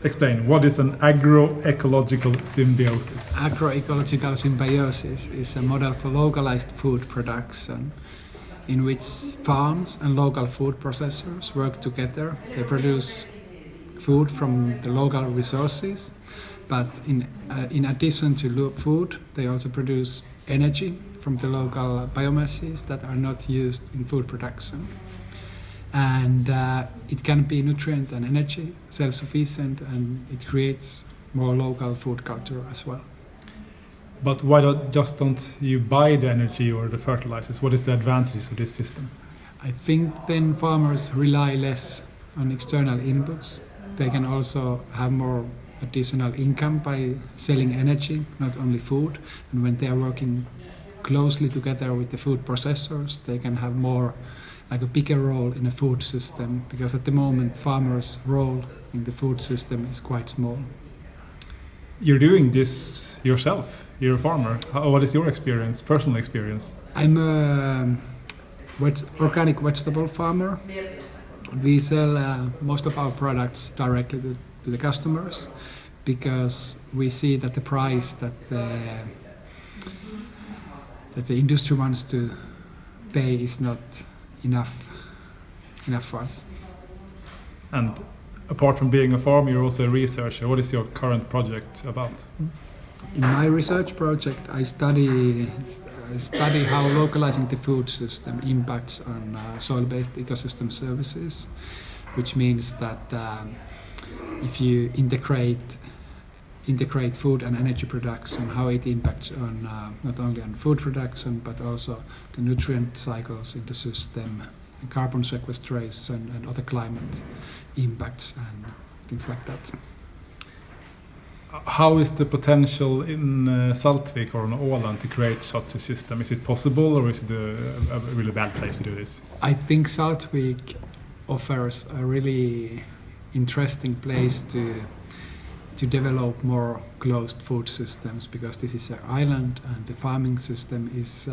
explain, what is an agroecological symbiosis? Agroecological symbiosis is a model for localized food production in which farms and local food processors work together. They produce food from the local resources, but in addition to food, they also produce energy from the local biomasses that are not used in food production. And it can be nutrient and energy self-sufficient, and it creates more local food culture as well. But why don't you buy the energy or the fertilizers? What is the advantages of this system? I think then farmers rely less on external inputs. They can also have more additional income by selling energy, not only food. And when they are working closely together with the food processors, they can have more, like a bigger role in a food system, because at the moment farmers' role in the food system is quite small. You're doing this yourself. You're a farmer. What is your experience, personal experience? I'm a organic vegetable farmer. We sell most of our products directly to the customers, because we see that the price that the industry wants to pay is not enough for us. And apart from being a farmer, you're also a researcher. What is your current project about? In my research project, I study how localizing the food system impacts on soil-based ecosystem services, which means that if you integrate food and energy production, how it impacts on not only on food production but also the nutrient cycles in the system, and carbon sequestration and other climate impacts and things like that. How is the potential in Saltvik or on Åland to create such a system? Is it possible, or is it a really bad place to do this? I think Saltvik offers a really interesting place to develop more closed food systems, because this is an island and the farming system is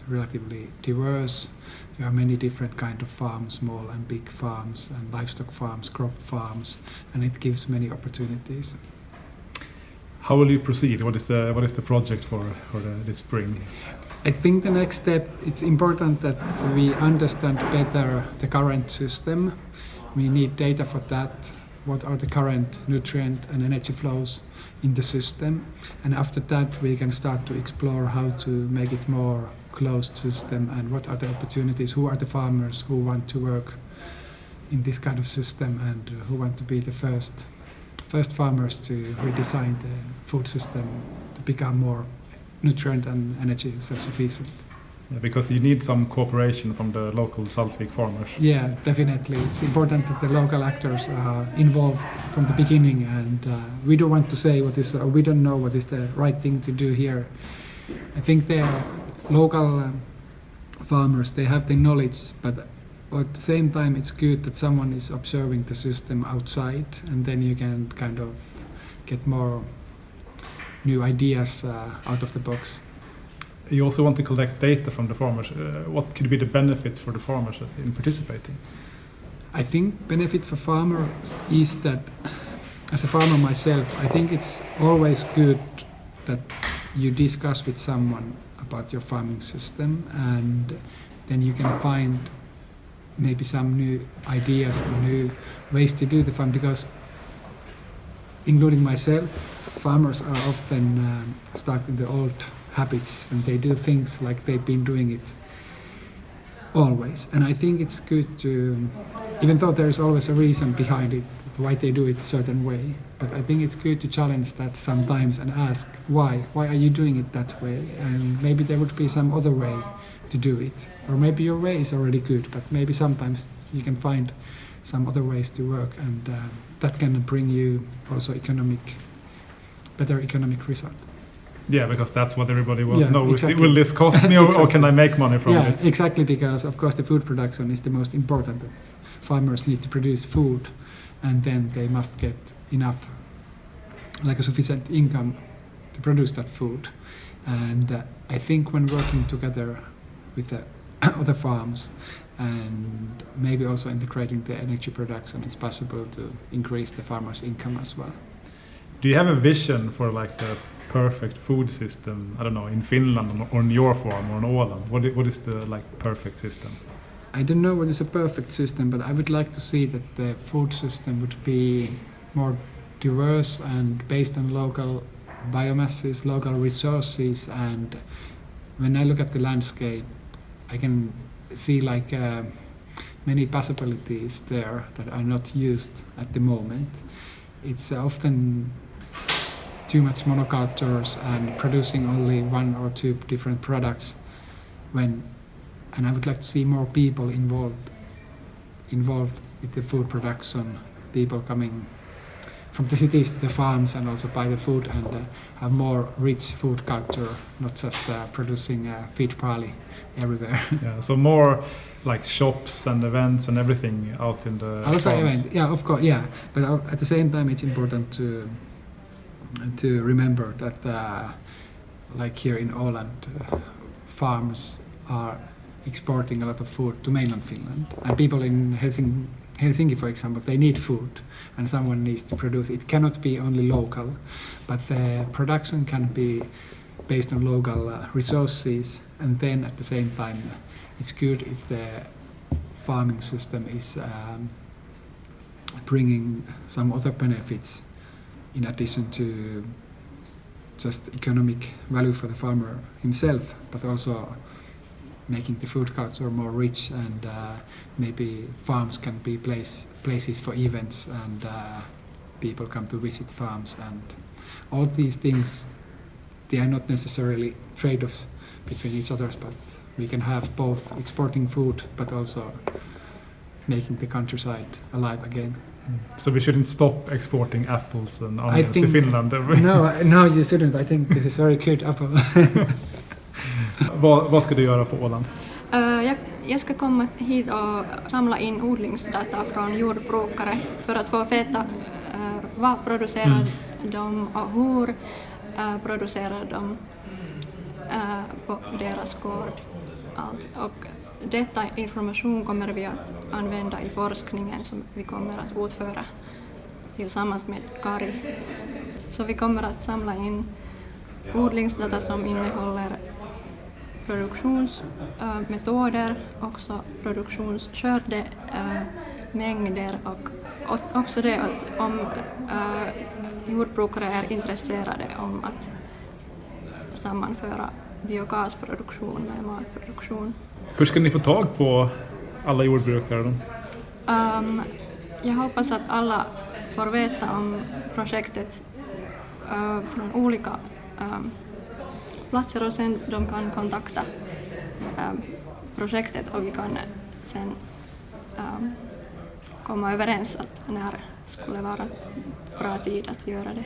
relatively diverse. There are many different kind of farms, small and big farms, and livestock farms, crop farms, and it gives many opportunities. How will you proceed? What is the project for this spring? I think the next step, it's important that we understand better the current system. We need data for that. What are the current nutrient and energy flows in the system? And after that, we can start to explore how to make it more closed system, and what are the opportunities, who are the farmers who want to work in this kind of system, and who want to be the first farmers to redesign the food system to become more nutrient and energy self-sufficient. Yeah, because you need some cooperation from the local Saltvik farmers. Yeah, definitely. It's important that the local actors are involved from the beginning, and we don't want to say we don't know what is the right thing to do here. I think the local farmers, they have the knowledge, but at the same time it's good that someone is observing the system outside, and then you can kind of get more new ideas out of the box. You also want to collect data from the farmers. What could be the benefits for the farmers in participating? I think benefit for farmers is that, as a farmer myself, I think it's always good that you discuss with someone about your farming system, and then you can find maybe some new ideas and new ways to do the farm, because including myself, farmers are often stuck in the old habits, and they do things like they've been doing it always. And I think it's good to, even though there is always a reason behind it, why they do it a certain way, but I think it's good to challenge that sometimes and ask why are you doing it that way, and maybe there would be some other way to do it, or maybe your way is already good, but maybe sometimes you can find some other ways to work, and that can bring you also better economic result. Yeah, because that's what everybody wants to know. Exactly. Will this cost me, or can I make money from this? Yeah, exactly, because of course the food production is the most important. Farmers need to produce food, and then they must get enough, like a sufficient income to produce that food. And I think when working together with the other farms, and maybe also integrating the energy production, it's possible to increase the farmers' income as well. Do you have a vision for like the perfect food system, I don't know, in Finland or on your farm or on Åland? What is the like perfect system? I don't know what is a perfect system, but I would like to see that the food system would be more diverse and based on local biomasses, local resources, and when I look at the landscape, I can see like many possibilities there that are not used at the moment. It's often too much monocultures and producing only one or two different products and I would like to see more people involved with the food production, people coming from the cities to the farms and also buy the food and have more rich food culture, not just producing feed barley everywhere. Yeah, so more like shops and events and everything out in the also farms. Event, yeah, of course, yeah. But at the same time, it's important to remember that, like here in Åland, farms are exporting a lot of food to mainland Finland, and people in Helsinki, for example, they need food, and someone needs to produce. It cannot be only local, but the production can be based on local resources, and then at the same time, it's good if the farming system is bringing some other benefits in addition to just economic value for the farmer himself, but also making the food culture more rich, and maybe farms can be places for events, and people come to visit farms, and all these things, they are not necessarily trade-offs between each other, but we can have both exporting food but also making the countryside alive again. So we shouldn't stop exporting apples and onions to Finland? No, you shouldn't. I think this is very good apple. Vad ska du göra på Åland? Jag ska komma hit och samla in odlingsdata från jordbrukare för att få veta vad producerar de och hur producerar de på deras gård. Och detta information kommer vi att använda i forskningen som vi kommer att utföra tillsammans med Kari. Så vi kommer att samla in odlingsdata som innehåller produktionsmetoder, också produktionsskördemängder och också det att om jordbrukare är intresserade om att sammanföra biogasproduktion med matproduktion. Hur ska ni få tag på alla jordbrukare då? Jag hoppas att alla får veta om projektet från olika platser och sen de kan kontakta projektet och vi kan sen komma överens att när skulle vara bra tid att göra det.